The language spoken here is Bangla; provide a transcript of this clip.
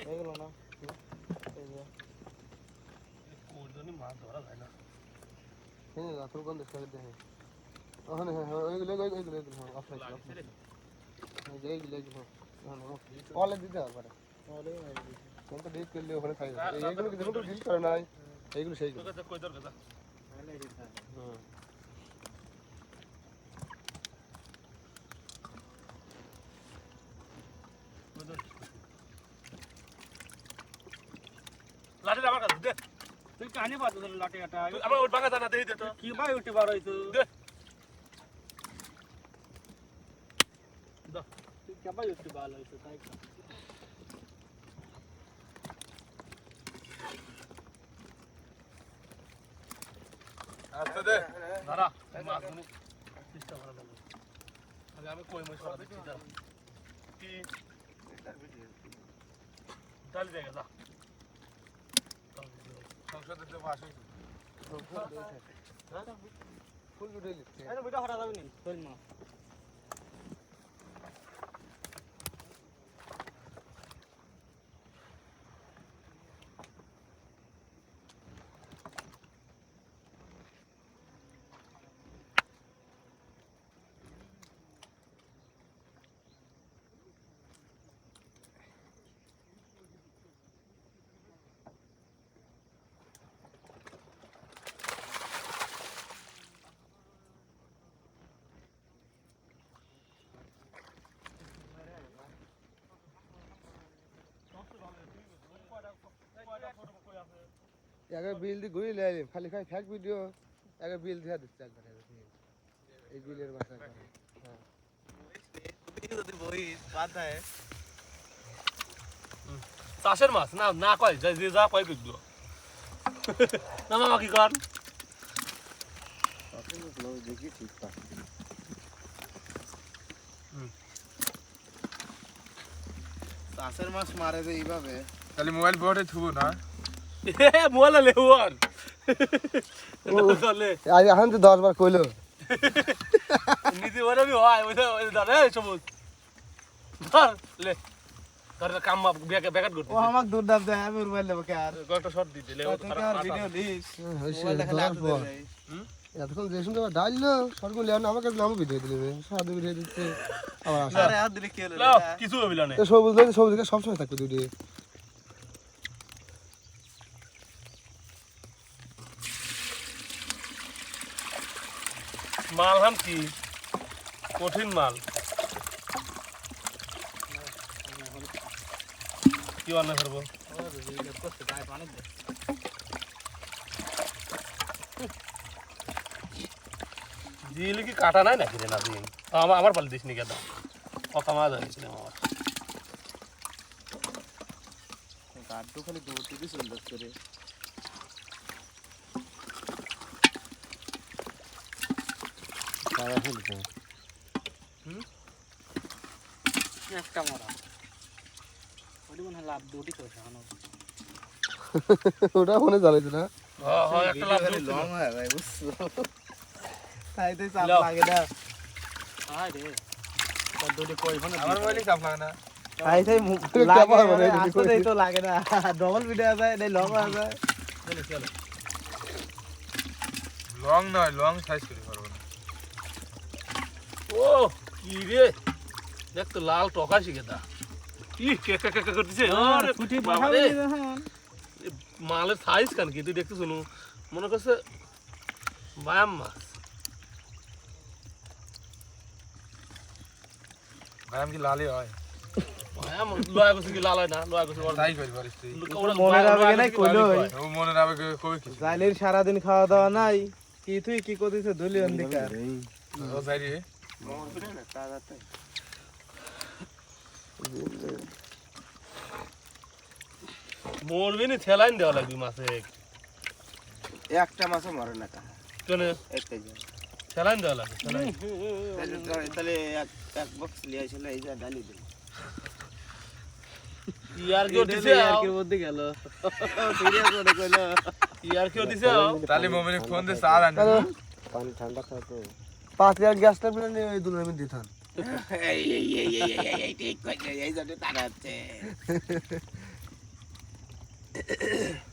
এগুলো না এই যে কোরজনি মাছ ধরা যায় না হ্যাঁ রাতুল কোন দেশ থেকে দেখে ওখানে হ্যাঁ ওইগুলো হ্যাঁ অফলাইন এই যে এইগুলো অলে দিতে হবে অলে কোন তো ডিট করলে ওখানে খাই এইগুলো কি দেখো ডিট করে নাই এইগুলো সেইগুলো তোকে কই দর কথা হুম লাঠি আমার কাছে দে তুই কানে বাদ দে লাঠি কাটা আমার ওই বাগা জানা দেই দে তো কি ভাই উঠে বার হইছো দে তুই কে ভাই উঠে বার হইছো তাই আস্তে দে ধরা মাছ গুনি চেষ্টা করা লাগবে আগে আমি কই মাছ ধরা দেখছি যা কি ডাল জায়গা যা সংসদের যে মাছ হইছে ফুল উঠে লিখছে আরে বেটা হরা যাবে নি চল মা আগে বিল দি ঘুরি লাই খালি খাই ফেক ভিডিও আগে বিল দিয়া দিচ্ছে একবার এই বিলের ভাষা হ্যাঁ যদি বই বাদ দেয় চাষের মাছ না না কয় যে যা কয় কই দিও না মামা কি কর দেখি ঠিক পা চাষের মাছ মারে যে এইভাবে তাহলে মোবাইল বোর্ডে থুবো না এ মোলা লেওয়ার চলে আজ এখন তো 10 বার কইলো নিজে ওরে বি হয় ওই ধরে সবুজ ধর লে ধর কাম ব্যাকআপ করতে ও আমাকে দূর দাব দেয় আমি মোবাইল নেবো কে আর কয়েকটা শট দিতে লে তুই কি আর ভিডিও দিস হইছে মোবাইল দেখা লাগবে এতক্ষণ যে সুন্দর ডাইলো সরগুন লেন আমাকে নাম ভিডিও দিলে সাদু ভিডিও দিতে আবার আসে আরে হাত দিলে কি হলো লাও কিছু হইল না তো সবুজ লাগে সবুজ দিকে সব সময় থাকবে ভিডিও মাল হাম কি কঠিন মাল কি রান্না করবো দিলে কি কাটা নাই নাকি রে না দিন আমার পাল দিস নি কেন কথা মাছ হয়েছিলাম আমার গাড্ডু খালি দৌড়তে দিস সুন্দর করে সারা ফুল তো একটা মারা ওই মনে লাভ দুটি তো শানো ওটা মনে জানাইতো না হ্যাঁ একটা লাভ খালি লং হয় ভাই বুঝছো তাই তো চাপ লাও। লাগে না আয় রে কত দুটি কই ফোন আমার মোবাইলে চাপ লাগে না তাই তাই কেমন হবে লাগে না, আসতে দেই তো লাগে না ডবল ভিডিও আছে নাই লং আছে চলে চলে লং নয় লং সাইজ করে পারবো না ও কি রে দেখ তো লাল টকা শিখে দা কি কে কে কে করতেছে আরে ফুটি বাবা বসাবি রে, যখন এ মালের সাইজ কান কি তুই দেখতে শুনু মনে করছে বায়াম মাছ ভাই আমি কি লালই হয় বায়াম লয়া গেছে কি লাল হয় না লয়া গেছে তাই করি পারিস তুই মনে রাখবে না কইলো ও মনে রাখবে কবে কি জাইলের সারা দিন খাওয়া দাওয়া নাই কি তুই কি করতেছ দলি অন্ধিকার ও যাই রে মরবি নি ঠেলাইন দেওয়া লাগবে মাছে একটা মাছও মরে না কা কেন একটাই যায় ঠেলাইন দেওয়া লাগবে ঠেলাইন তাহলে এক বক্স লিয়ে আসলে এই যে ডালি দিল ইয়ার কি দিছে ইয়ারকির মধ্যে গেল সিরিয়াস করে কইলো ইয়ার কি দিছে তাহলে মোবাইলে ফোন দে চা আনি পানি ঠান্ডা খাও তো পাতিয়ার গ্যাসটা বিনা নিয়ে এই দুলের মধ্যে দিতাম এই ঠিক কইছে এই জন্য তাড়াচ্ছে হ্যাঁ